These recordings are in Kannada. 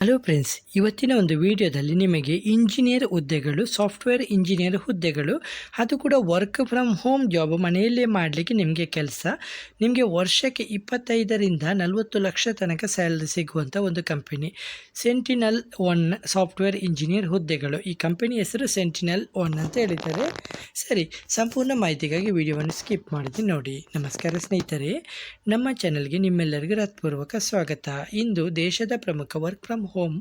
ಹಲೋ ಫ್ರೆಂಡ್ಸ್, ಇವತ್ತಿನ ಒಂದು ವಿಡಿಯೋದಲ್ಲಿ ನಿಮಗೆ ಇಂಜಿನಿಯರ್ ಹುದ್ದೆಗಳು, ಸಾಫ್ಟ್ವೇರ್ ಇಂಜಿನಿಯರ್ ಹುದ್ದೆಗಳು, ಅದು ಕೂಡ ವರ್ಕ್ ಫ್ರಮ್ ಹೋಮ್ ಜಾಬ್, ಮನೆಯಲ್ಲೇ ಮಾಡಲಿಕ್ಕೆ ನಿಮಗೆ ಕೆಲಸ. ನಿಮಗೆ ವರ್ಷಕ್ಕೆ 25ರಿಂದ 40 ಲಕ್ಷ ತನಕ ಸ್ಯಾಲರಿ ಸಿಗುವಂಥ ಒಂದು company Sentinel one software engineer ಹುದ್ದೆಗಳು. ಈ ಕಂಪನಿ ಹೆಸರು ಸೆಂಟಿನಲ್ ಒನ್ ಅಂತ ಹೇಳಿದ್ದಾರೆ. ಸರಿ, ಸಂಪೂರ್ಣ ಮಾಹಿತಿಗಾಗಿ ವಿಡಿಯೋವನ್ನು ಸ್ಕಿಪ್ ಮಾಡಿದೆ ನೋಡಿ. ನಮಸ್ಕಾರ ಸ್ನೇಹಿತರೆ, ನಮ್ಮ ಚಾನಲ್ಗೆ ನಿಮ್ಮೆಲ್ಲರಿಗೂ ಹೃತ್ಪೂರ್ವಕ ಸ್ವಾಗತ. ಇಂದು ದೇಶದ ಪ್ರಮುಖ ವರ್ಕ್ ಫ್ರಮ್ ಹೋಮ್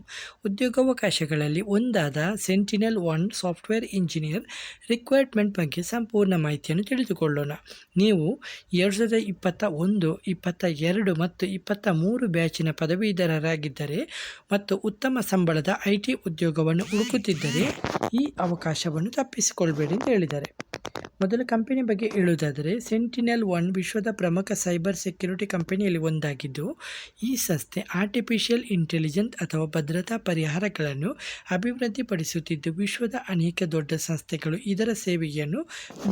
ಉದ್ಯೋಗಾವಕಾಶಗಳಲ್ಲಿ ಒಂದಾದ Sentinel one software engineer requirement ಬಗ್ಗೆ ಸಂಪೂರ್ಣ ಮಾಹಿತಿಯನ್ನು ತಿಳಿದುಕೊಳ್ಳೋಣ. ನೀವು 2021, 22 ಮತ್ತು 23 ಬ್ಯಾಚಿನ ಪದವೀಧರರಾಗಿದ್ದರೆ ಮತ್ತು ಉತ್ತಮ ಸಂಬಳದ IT ಉದ್ಯೋಗವನ್ನು ಹುಡುಕುತ್ತಿದ್ದರೆ ಈ ಅವಕಾಶವನ್ನು ತಪ್ಪಿಸಿಕೊಳ್ಬೇಡಿ ಅಂತ ಹೇಳಿದ್ದಾರೆ. ಮೊದಲ ಕಂಪನಿ ಬಗ್ಗೆ ಹೇಳುವುದಾದರೆ, ಸೆಂಟಿನಲ್ ಒನ್ ವಿಶ್ವದ ಪ್ರಮುಖ ಸೈಬರ್ ಸೆಕ್ಯುರಿಟಿ ಕಂಪನಿಯಲ್ಲಿ ಒಂದಾಗಿದ್ದು, ಈ ಸಂಸ್ಥೆ ಆರ್ಟಿಫಿಷಿಯಲ್ ಇಂಟೆಲಿಜೆನ್ಸ್ ಅಥವಾ ಭದ್ರತಾ ಪರಿಹಾರಗಳನ್ನು ಅಭಿವೃದ್ಧಿಪಡಿಸುತ್ತಿದ್ದು, ವಿಶ್ವದ ಅನೇಕ ದೊಡ್ಡ ಸಂಸ್ಥೆಗಳು ಇದರ ಸೇವೆಯನ್ನು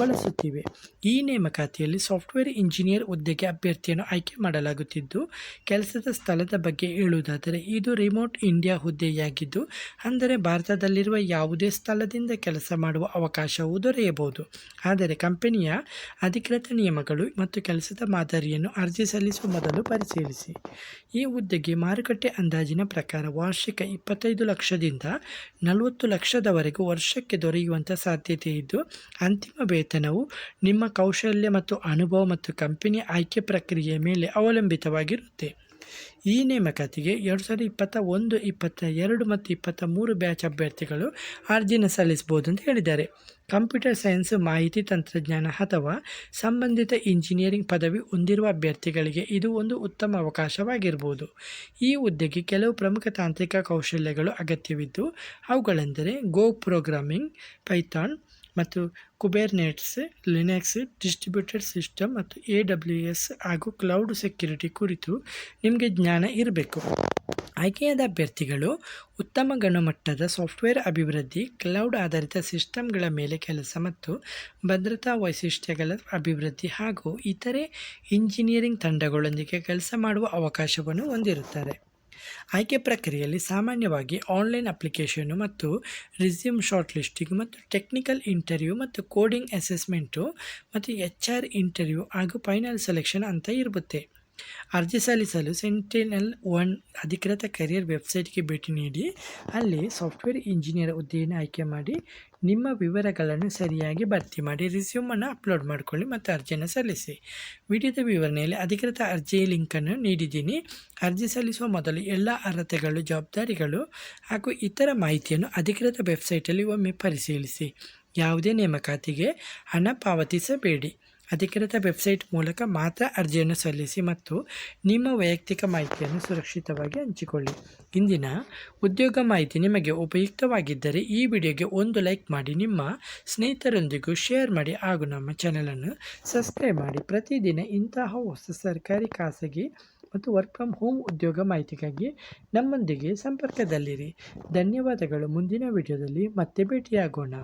ಬಳಸುತ್ತಿವೆ. ಈ ನೇಮಕಾತಿಯಲ್ಲಿ ಸಾಫ್ಟ್ವೇರ್ ಇಂಜಿನಿಯರ್ ಹುದ್ದೆಗೆ ಅಭ್ಯರ್ಥಿಯನ್ನು ಆಯ್ಕೆ ಮಾಡಲಾಗುತ್ತಿದ್ದು, ಕೆಲಸದ ಸ್ಥಳದ ಬಗ್ಗೆ ಹೇಳುವುದಾದರೆ ಇದು ರಿಮೋಟ್ ಇಂಡಿಯಾ ಹುದ್ದೆಯಾಗಿದ್ದು, ಅಂದರೆ ಭಾರತದಲ್ಲಿರುವ ಯಾವುದೇ ಸ್ಥಳದಿಂದ ಕೆಲಸ ಮಾಡುವ ಅವಕಾಶವೂ ದೊರೆಯಬಹುದು. ಆದರೆ ಕಂಪನಿಯ ಅಧಿಕೃತ ನಿಯಮಗಳು ಮತ್ತು ಕೆಲಸದ ಮಾದರಿಯನ್ನು ಅರ್ಜಿ ಸಲ್ಲಿಸುವ ಮೊದಲು ಪರಿಶೀಲಿಸಿ. ಈ ಹುದ್ದೆಗೆ ಮಾರುಕಟ್ಟೆ ಅಂದಾಜಿನ ಪ್ರಕಾರ ವಾರ್ಷಿಕ 25 ಲಕ್ಷದಿಂದ 40 ಲಕ್ಷದವರೆಗೂ ವರ್ಷಕ್ಕೆ ದೊರೆಯುವಂಥ ಸಾಧ್ಯತೆ ಇದ್ದು, ಅಂತಿಮ ವೇತನವು ನಿಮ್ಮ ಕೌಶಲ್ಯ ಮತ್ತು ಅನುಭವ ಮತ್ತು ಕಂಪನಿಯ ಆಯ್ಕೆ ಪ್ರಕ್ರಿಯೆಯ ಮೇಲೆ ಅವಲಂಬಿತವಾಗಿರುತ್ತೆ. ಈ ನೇಮಕಾತಿಗೆ 2021, 22 ಮತ್ತು 23 ಬ್ಯಾಚ್ ಅಭ್ಯರ್ಥಿಗಳು ಅರ್ಜಿನ ಸಲ್ಲಿಸಬಹುದು ಅಂತ ಹೇಳಿದ್ದಾರೆ. ಕಂಪ್ಯೂಟರ್ ಸೈನ್ಸ್, ಮಾಹಿತಿ ತಂತ್ರಜ್ಞಾನ ಅಥವಾ ಸಂಬಂಧಿತ ಇಂಜಿನಿಯರಿಂಗ್ ಪದವಿ ಹೊಂದಿರುವ ಅಭ್ಯರ್ಥಿಗಳಿಗೆ ಇದು ಒಂದು ಉತ್ತಮ ಅವಕಾಶವಾಗಿರ್ಬೋದು. ಈ ಹುದ್ದೆಗೆ ಕೆಲವು ಪ್ರಮುಖ ತಾಂತ್ರಿಕ ಕೌಶಲ್ಯಗಳು ಅಗತ್ಯವಿದ್ದು, ಅವುಗಳೆಂದರೆ ಗೋ ಪ್ರೋಗ್ರಾಮಿಂಗ್, ಪೈಥಾನ್ ಮತ್ತು ಕುಬೆರ್ನೆಟ್ಸ್, ಲಿನಕ್ಸ್, ಡಿಸ್ಟ್ರಿಬ್ಯೂಟೆಡ್ ಸಿಸ್ಟಮ್ ಮತ್ತು AWS ಹಾಗೂ ಕ್ಲೌಡ್ ಸೆಕ್ಯುರಿಟಿ ಕುರಿತು ನಿಮಗೆ ಜ್ಞಾನ ಇರಬೇಕು. ಆಯ್ಕೆಯಾದ ಅಭ್ಯರ್ಥಿಗಳು ಉತ್ತಮ ಗುಣಮಟ್ಟದ ಸಾಫ್ಟ್ವೇರ್ ಅಭಿವೃದ್ಧಿ, ಕ್ಲೌಡ್ ಆಧಾರಿತ ಸಿಸ್ಟಮ್ಗಳ ಮೇಲೆ ಕೆಲಸ ಮತ್ತು ಭದ್ರತಾ ವೈಶಿಷ್ಟ್ಯಗಳ ಅಭಿವೃದ್ಧಿ ಹಾಗೂ ಇತರೆ ಇಂಜಿನಿಯರಿಂಗ್ ತಂಡಗಳೊಂದಿಗೆ ಕೆಲಸ ಮಾಡುವ ಅವಕಾಶವನ್ನು ಹೊಂದಿರುತ್ತಾರೆ. ಆಯ್ಕೆ ಪ್ರಕ್ರಿಯೆಯಲ್ಲಿ ಸಾಮಾನ್ಯವಾಗಿ ಆನ್ಲೈನ್ ಅಪ್ಲಿಕೇಶನ್ನು ಮತ್ತು ರಿಸ್ಯೂಮ್ ಶಾರ್ಟ್ ಲಿಸ್ಟಿಂಗ್ ಮತ್ತು ಟೆಕ್ನಿಕಲ್ ಇಂಟರ್ವ್ಯೂ ಮತ್ತು ಕೋಡಿಂಗ್ ಅಸೆಸ್ಮೆಂಟು ಮತ್ತು HR ಇಂಟರ್ವ್ಯೂ ಹಾಗೂ ಫೈನಲ್ ಸೆಲೆಕ್ಷನ್ ಅಂತ ಇರುತ್ತೆ. ಅರ್ಜಿ ಸಲ್ಲಿಸಲು ಸೆಂಟಿನಲ್ ಒನ್ ಅಧಿಕೃತ ಕರಿಯರ್ ವೆಬ್ಸೈಟ್ಗೆ ಭೇಟಿ ನೀಡಿ ಅಲ್ಲಿ ಸಾಫ್ಟ್ವೇರ್ ಇಂಜಿನಿಯರ್ ಹುದ್ದೆಯನ್ನು ಆಯ್ಕೆ ಮಾಡಿ ನಿಮ್ಮ ವಿವರಗಳನ್ನು ಸರಿಯಾಗಿ ಭರ್ತಿ ಮಾಡಿ ರಿಸ್ಯೂಮನ್ನು ಅಪ್ಲೋಡ್ ಮಾಡಿಕೊಳ್ಳಿ ಮತ್ತು ಅರ್ಜಿಯನ್ನು ಸಲ್ಲಿಸಿ. ವಿಡಿಯೋದ ವಿವರಣೆಯಲ್ಲಿ ಅಧಿಕೃತ ಅರ್ಜಿ ಲಿಂಕನ್ನು ನೀಡಿದ್ದೀನಿ. ಅರ್ಜಿ ಸಲ್ಲಿಸುವ ಮೊದಲು ಎಲ್ಲ ಅರ್ಹತೆಗಳು, ಜವಾಬ್ದಾರಿಗಳು ಹಾಗೂ ಇತರ ಮಾಹಿತಿಯನ್ನು ಅಧಿಕೃತ ವೆಬ್ಸೈಟಲ್ಲಿ ಒಮ್ಮೆ ಪರಿಶೀಲಿಸಿ. ಯಾವುದೇ ನೇಮಕಾತಿಗೆ ಹಣ ಪಾವತಿಸಬೇಡಿ. ಅಧಿಕೃತ ವೆಬ್ಸೈಟ್ ಮೂಲಕ ಮಾತ್ರ ಅರ್ಜಿಯನ್ನು ಸಲ್ಲಿಸಿ ಮತ್ತು ನಿಮ್ಮ ವೈಯಕ್ತಿಕ ಮಾಹಿತಿಯನ್ನು ಸುರಕ್ಷಿತವಾಗಿ ಹಂಚಿಕೊಳ್ಳಿ. ಇಂದಿನ ಉದ್ಯೋಗ ಮಾಹಿತಿ ನಿಮಗೆ ಉಪಯುಕ್ತವಾಗಿದ್ದರೆ ಈ ವಿಡಿಯೋಗೆ ಒಂದು ಲೈಕ್ ಮಾಡಿ, ನಿಮ್ಮ ಸ್ನೇಹಿತರೊಂದಿಗೂ ಶೇರ್ ಮಾಡಿ ಹಾಗೂ ನಮ್ಮ ಚಾನಲನ್ನು ಸಬ್ಸ್ಕ್ರೈಬ್ ಮಾಡಿ. ಪ್ರತಿದಿನ ಇಂತಹ ಹೊಸ ಸರ್ಕಾರಿ, ಖಾಸಗಿ ಮತ್ತು ವರ್ಕ್ ಫ್ರಮ್ ಹೋಮ್ ಉದ್ಯೋಗ ಮಾಹಿತಿಗಾಗಿ ನಮ್ಮೊಂದಿಗೆ ಸಂಪರ್ಕದಲ್ಲಿರಿ. ಧನ್ಯವಾದಗಳು. ಮುಂದಿನ ವಿಡಿಯೋದಲ್ಲಿ ಮತ್ತೆ ಭೇಟಿಯಾಗೋಣ.